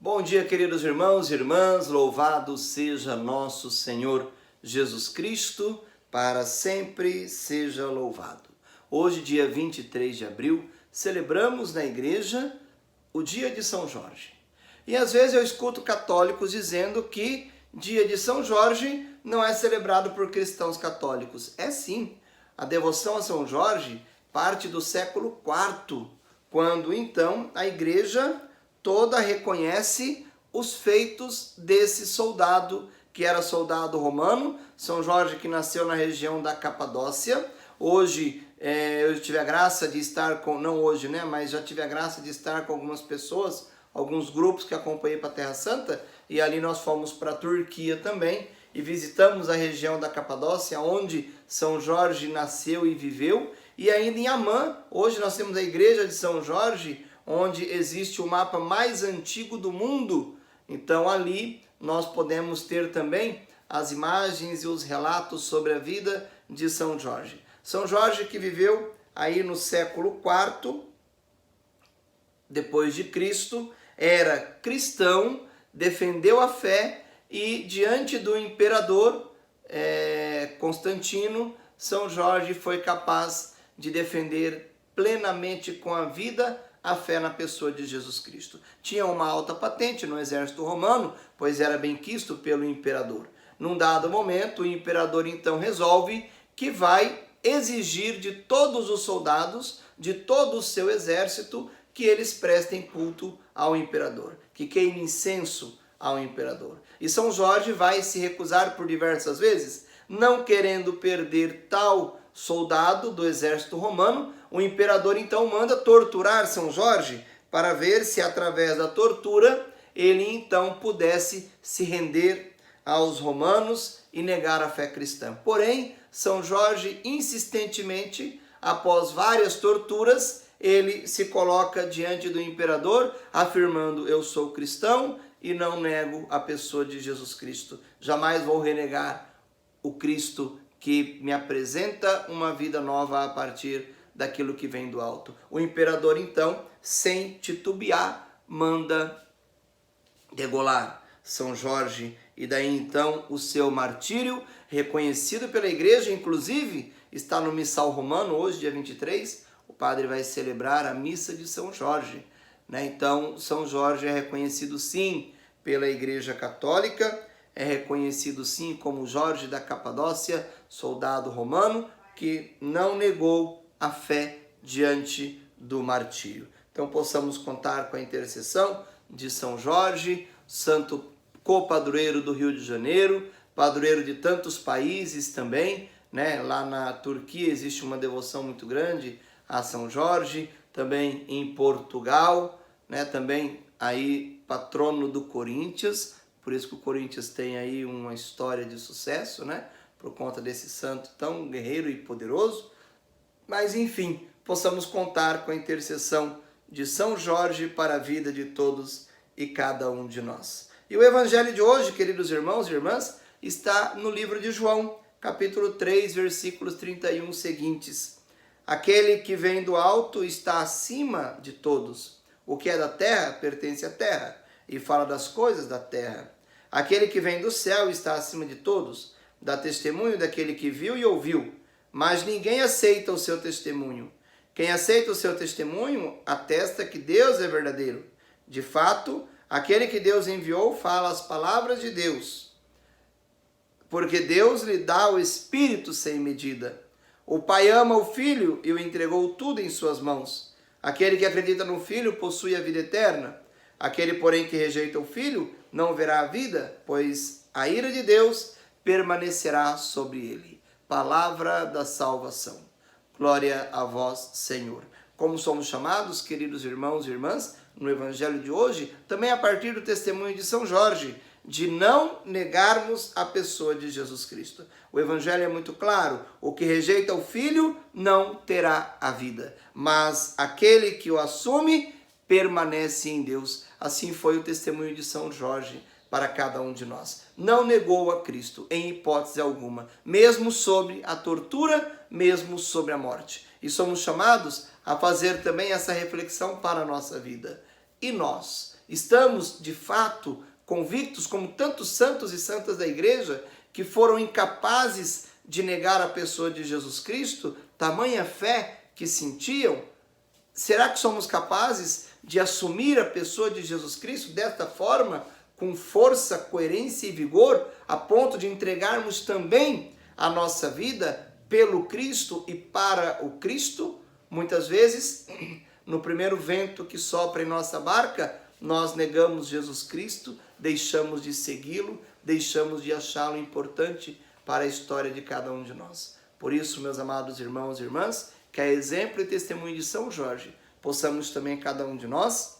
Bom dia, queridos irmãos e irmãs, louvado seja nosso Senhor Jesus Cristo, para sempre seja louvado. Hoje, dia 23 de abril, celebramos na igreja o dia de São Jorge. E às vezes eu escuto católicos dizendo que dia de São Jorge não é celebrado por cristãos católicos. É sim, a devoção a São Jorge parte do século IV, quando então a igreja toda reconhece os feitos desse soldado, que era soldado romano, São Jorge, que nasceu na região da Capadócia. Hoje eu tive a graça de estar com, não hoje, né, mas já tive a graça de estar com algumas pessoas, alguns grupos que acompanhei para a Terra Santa, e ali nós fomos para a Turquia também, e visitamos a região da Capadócia, onde São Jorge nasceu e viveu, e ainda em Amã, hoje nós temos a igreja de São Jorge, onde existe o mapa mais antigo do mundo. Então ali nós podemos ter também as imagens e os relatos sobre a vida de São Jorge. São Jorge, que viveu aí no século IV depois de Cristo, era cristão, defendeu a fé e diante do imperador Constantino, São Jorge foi capaz de defender plenamente com a vida a fé na pessoa de Jesus Cristo. Tinha uma alta patente no exército romano, pois era bem quisto pelo imperador. Num dado momento, o imperador então resolve que vai exigir de todos os soldados, de todo o seu exército, que eles prestem culto ao imperador, que queime incenso ao imperador. E São Jorge vai se recusar por diversas vezes, não querendo perder tal soldado do exército romano. O imperador então manda torturar São Jorge para ver se através da tortura ele então pudesse se render aos romanos e negar a fé cristã. Porém, São Jorge insistentemente, após várias torturas, ele se coloca diante do imperador afirmando: eu sou cristão e não nego a pessoa de Jesus Cristo. Jamais vou renegar o Cristo que me apresenta uma vida nova a partir daquilo que vem do alto. O imperador, então, sem titubear, manda degolar São Jorge, e daí então o seu martírio, reconhecido pela igreja, inclusive está no missal romano, hoje, dia 23, o padre vai celebrar a missa de São Jorge, né? Então, São Jorge é reconhecido sim pela igreja católica, é reconhecido sim como Jorge da Capadócia, soldado romano, que não negou a fé diante do martírio. Então possamos contar com a intercessão de São Jorge, santo copadroeiro do Rio de Janeiro, padroeiro de tantos países também, né? Lá na Turquia existe uma devoção muito grande a São Jorge, também em Portugal, né? Também aí patrono do Corinthians, por isso que o Corinthians tem aí uma história de sucesso, né? Por conta desse santo tão guerreiro e poderoso. Mas enfim, possamos contar com a intercessão de São Jorge para a vida de todos e cada um de nós. E o evangelho de hoje, queridos irmãos e irmãs, está no livro de João, capítulo 3, versículos 31 seguintes. Aquele que vem do alto está acima de todos. O que é da terra pertence à terra e fala das coisas da terra. Aquele que vem do céu está acima de todos, dá testemunho daquele que viu e ouviu, mas ninguém aceita o seu testemunho. Quem aceita o seu testemunho atesta que Deus é verdadeiro. De fato, aquele que Deus enviou fala as palavras de Deus, porque Deus lhe dá o Espírito sem medida. O Pai ama o Filho e o entregou tudo em suas mãos. Aquele que acredita no Filho possui a vida eterna. Aquele, porém, que rejeita o Filho não verá a vida, pois a ira de Deus permanecerá sobre ele. Palavra da salvação. Glória a vós, Senhor. Como somos chamados, queridos irmãos e irmãs, no evangelho de hoje, também a partir do testemunho de São Jorge, de não negarmos a pessoa de Jesus Cristo. O evangelho é muito claro: o que rejeita o Filho não terá a vida, mas aquele que o assume permanece em Deus. Assim foi o testemunho de São Jorge para cada um de nós. Não negou a Cristo em hipótese alguma, mesmo sobre a tortura, mesmo sobre a morte. E somos chamados a fazer também essa reflexão para a nossa vida. E nós? Estamos, de fato, convictos, como tantos santos e santas da igreja, que foram incapazes de negar a pessoa de Jesus Cristo, tamanha fé que sentiam? Será que somos capazes de assumir a pessoa de Jesus Cristo desta forma, com força, coerência e vigor, a ponto de entregarmos também a nossa vida pelo Cristo e para o Cristo? Muitas vezes, no primeiro vento que sopra em nossa barca, nós negamos Jesus Cristo, deixamos de segui-lo, deixamos de achá-lo importante para a história de cada um de nós. Por isso, meus amados irmãos e irmãs, que a exemplo e testemunho de São Jorge, possamos também cada um de nós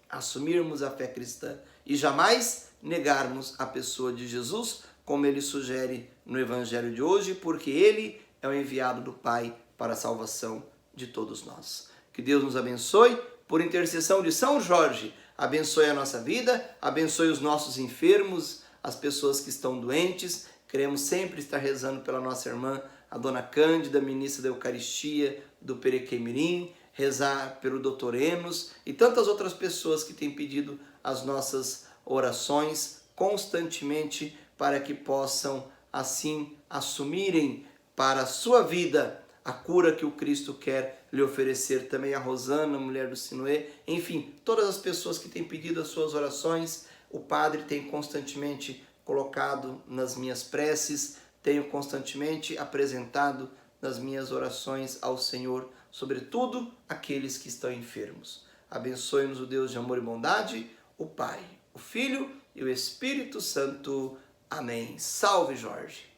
assumirmos a fé cristã e jamais negarmos a pessoa de Jesus, como ele sugere no Evangelho de hoje, porque ele é o enviado do Pai para a salvação de todos nós. Que Deus nos abençoe, por intercessão de São Jorge, abençoe a nossa vida, abençoe os nossos enfermos, as pessoas que estão doentes. Queremos sempre estar rezando pela nossa irmã, a Dona Cândida, ministra da Eucaristia do Perequemirim, rezar pelo Dr. Enos e tantas outras pessoas que têm pedido as nossas orações constantemente para que possam assim assumirem para a sua vida a cura que o Cristo quer lhe oferecer. Também a Rosana, mulher do Sinué, enfim, todas as pessoas que têm pedido as suas orações, o Padre tem constantemente colocado nas minhas preces, tenho constantemente apresentado nas minhas orações ao Senhor, sobretudo aqueles que estão enfermos. Abençoe-nos o Deus de amor e bondade, o Pai, o Filho e o Espírito Santo. Amém. Salve, Jorge!